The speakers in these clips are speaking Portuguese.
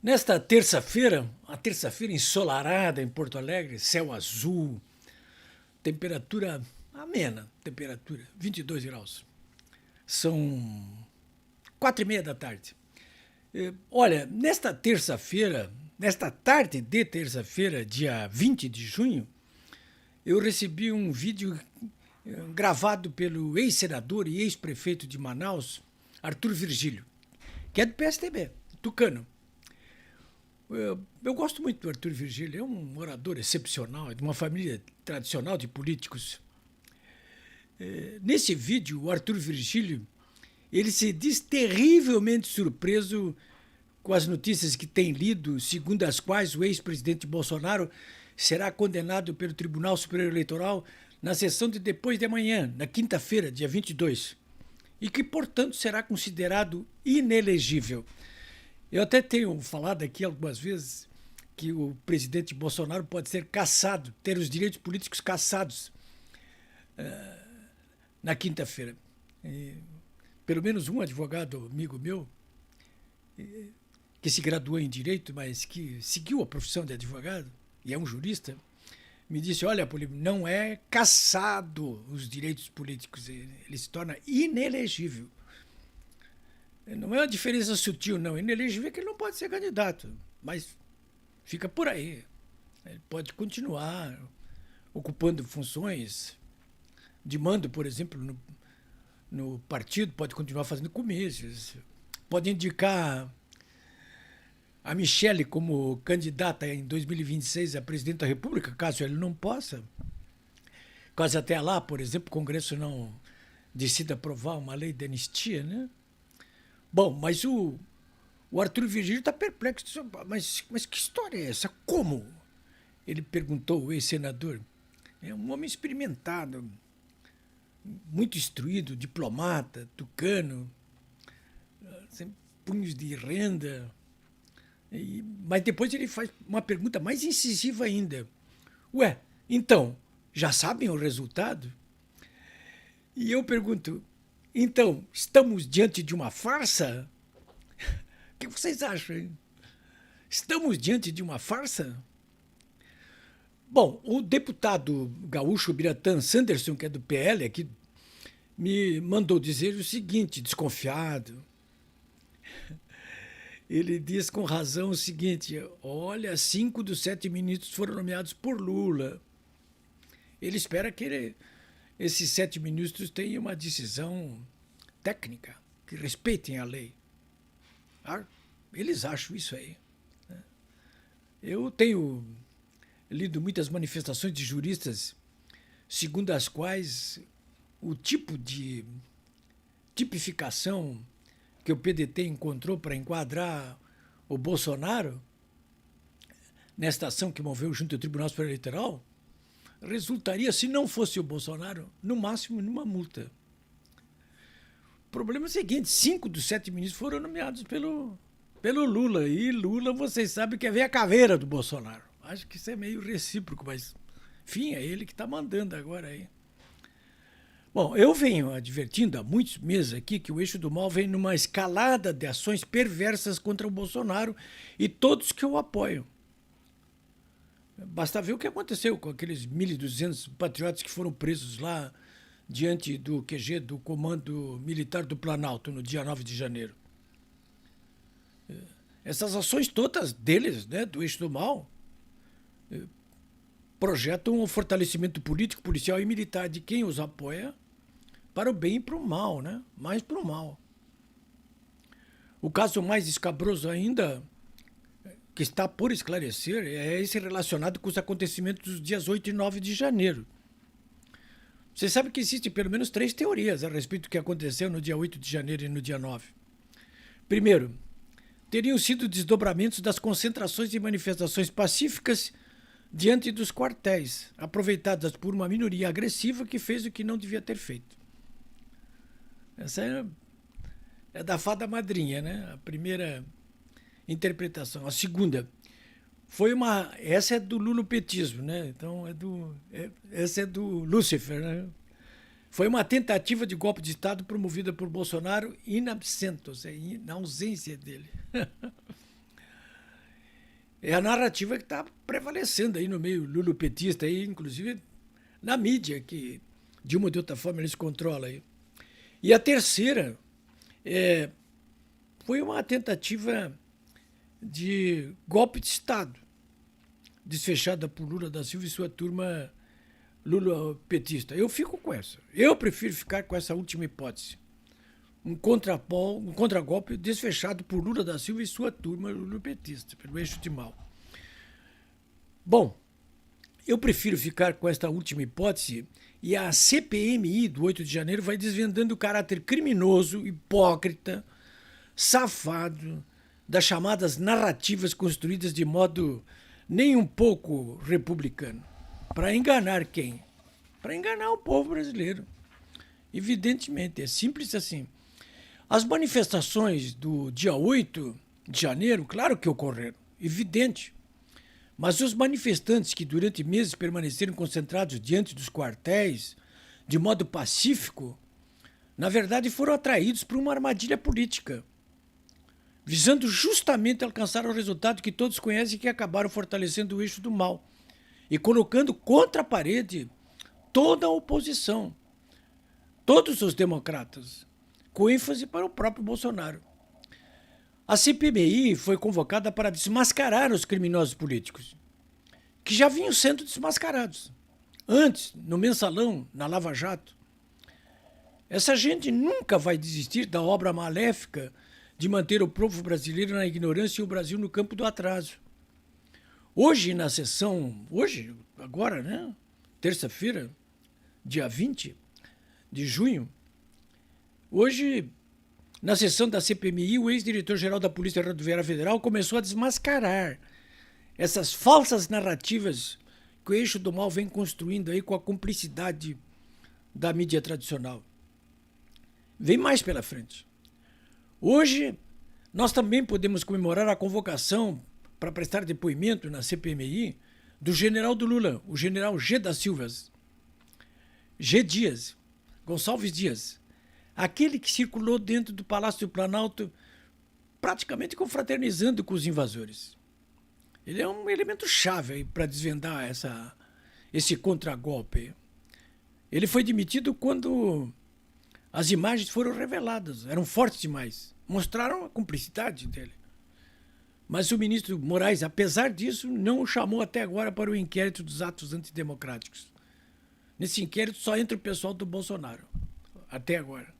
Nesta terça-feira, uma terça-feira ensolarada em Porto Alegre, céu azul, temperatura amena, temperatura 22 graus. São 4:30 da tarde. Olha, nesta terça-feira, nesta tarde de terça-feira, dia 20 de junho, eu recebi um vídeo gravado pelo ex-senador e ex-prefeito de Manaus, Arthur Virgílio, que é do PSDB, tucano. Eu gosto muito do Arthur Virgílio, é um orador excepcional, é de uma família tradicional de políticos. Nesse vídeo, o Arthur Virgílio, ele se diz terrivelmente surpreso com as notícias que tem lido, segundo as quais o ex-presidente Bolsonaro será condenado pelo Tribunal Superior Eleitoral na sessão de depois de amanhã, na quinta-feira, dia 22, e que, portanto, será considerado inelegível. Eu até tenho falado aqui algumas vezes que o presidente Bolsonaro pode ser cassado, ter os direitos políticos cassados na quinta-feira. Pelo menos um advogado amigo meu, que se graduou em Direito, mas que seguiu a profissão de advogado, e é um jurista, me disse, olha, Políbio, não é cassado os direitos políticos, ele se torna inelegível. Não é uma diferença sutil, não. Inelegível é que ele não pode ser candidato, mas fica por aí. Ele pode continuar ocupando funções de mando, por exemplo, no partido, pode continuar fazendo comícios, pode indicar a Michele como candidata em 2026 a presidente da República, caso ele não possa. Caso até lá, por exemplo, o Congresso não decida aprovar uma lei de anistia, né? Bom, mas o Arthur Virgílio está perplexo. Mas que história é essa? Como? Ele perguntou, o ex-senador. É um homem experimentado, muito instruído, diplomata, tucano, punhos de renda. Mas depois ele faz uma pergunta mais incisiva ainda. Ué, então, já sabem o resultado? E eu pergunto, então, estamos diante de uma farsa? O que vocês acham? Hein? Estamos diante de uma farsa? Bom, o deputado gaúcho Biratã Sanderson, que é do PL aqui, me mandou dizer o seguinte, desconfiado. Ele diz com razão o seguinte, olha, 5 dos 7 ministros foram nomeados por Lula. Ele espera que esses 7 ministros tenham uma decisão técnica, que respeitem a lei. Eles acham isso aí. Eu tenho lido muitas manifestações de juristas, segundo as quais o tipo de tipificação que o PDT encontrou para enquadrar o Bolsonaro nesta ação que moveu junto ao Tribunal Superior Eleitoral resultaria, se não fosse o Bolsonaro, no máximo numa multa. O problema é o seguinte, 5 dos 7 ministros foram nomeados pelo Lula. E Lula, vocês sabem que é ver a caveira do Bolsonaro. Acho que isso é meio recíproco, mas, enfim, é ele que está mandando agora aí. Bom, eu venho advertindo há muitos meses aqui que o Eixo do Mal vem numa escalada de ações perversas contra o Bolsonaro e todos que o apoiam. Basta ver o que aconteceu com aqueles 1.200 patriotas que foram presos lá diante do QG do Comando Militar do Planalto no dia 9 de janeiro. Essas ações todas deles, né, do Eixo do Mal, projetam o fortalecimento político, policial e militar de quem os apoia para o bem e para o mal, né? Mais para o mal. O caso mais escabroso ainda, que está por esclarecer, é esse relacionado com os acontecimentos dos dias 8 e 9 de janeiro. Você sabe que existem pelo menos 3 teorias a respeito do que aconteceu no dia 8 de janeiro e no dia 9. Primeiro, teriam sido desdobramentos das concentrações e manifestações pacíficas diante dos quartéis, aproveitadas por uma minoria agressiva que fez o que não devia ter feito. Essa é da fada madrinha, né? A primeira interpretação. A segunda foi uma... Essa é do lulopetismo, né? Então, essa é do Lúcifer, né? Foi uma tentativa de golpe de Estado promovida por Bolsonaro in absento, ou seja, na ausência dele. É a narrativa que está prevalecendo aí no meio lulopetista, aí, inclusive na mídia, que de uma ou de outra forma eles controlam aí. E a terceira foi uma tentativa de golpe de Estado, desfechada por Lula da Silva e sua turma lulopetista. Eu fico com essa. Eu prefiro ficar com essa última hipótese. Um contragolpe desfechado por Lula da Silva e sua turma lulopetista, pelo eixo de mal. Bom, eu prefiro ficar com esta última hipótese e a CPMI do 8 de janeiro vai desvendando o caráter criminoso, hipócrita, safado das chamadas narrativas construídas de modo nem um pouco republicano. Para enganar quem? Para enganar o povo brasileiro. Evidentemente, é simples assim. As manifestações do dia 8 de janeiro, claro que ocorreram, evidente. Mas os manifestantes que durante meses permaneceram concentrados diante dos quartéis, de modo pacífico, na verdade foram atraídos por uma armadilha política, visando justamente alcançar o resultado que todos conhecem, que acabaram fortalecendo o eixo do mal e colocando contra a parede toda a oposição, todos os democratas, com ênfase para o próprio Bolsonaro. A CPMI foi convocada para desmascarar os criminosos políticos, que já vinham sendo desmascarados. Antes, no Mensalão, na Lava Jato. Essa gente nunca vai desistir da obra maléfica de manter o povo brasileiro na ignorância e o Brasil no campo do atraso. Hoje, na sessão, agora, né? Terça-feira, dia 20 de junho, hoje, na sessão da CPMI, o ex-diretor-geral da Polícia Rodoviária Federal começou a desmascarar essas falsas narrativas que o eixo do mal vem construindo aí com a cumplicidade da mídia tradicional. Vem mais pela frente. Hoje, nós também podemos comemorar a convocação para prestar depoimento na CPMI do general do Lula, o general G. da Silva, G. Dias, Gonçalves Dias, aquele que circulou dentro do Palácio do Planalto praticamente confraternizando com os invasores. Ele é um elemento chave para desvendar esse contragolpe. Ele foi demitido quando as imagens foram reveladas, eram fortes demais, mostraram a cumplicidade dele. Mas o ministro Moraes, apesar disso, não o chamou até agora para o inquérito dos atos antidemocráticos. Nesse inquérito só entra o pessoal do Bolsonaro, até agora.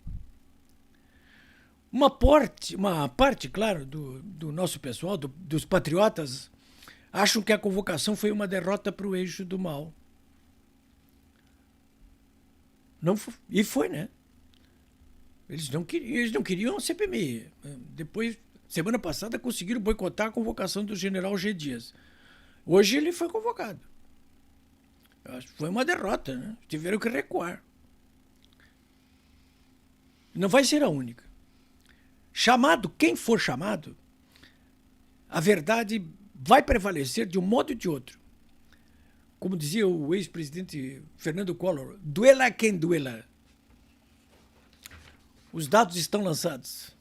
Uma parte, claro, do nosso pessoal, dos patriotas, acham que a convocação foi uma derrota para o eixo do mal. Não foi, e foi, né? Eles não queriam a CPMI. Depois, semana passada, conseguiram boicotar a convocação do general G. Dias. Hoje ele foi convocado. Foi uma derrota, né? Tiveram que recuar. Não vai ser a única. Chamado, quem for chamado, a verdade vai prevalecer de um modo ou de outro. Como dizia o ex-presidente Fernando Collor, duela quem duela. Os dados estão lançados.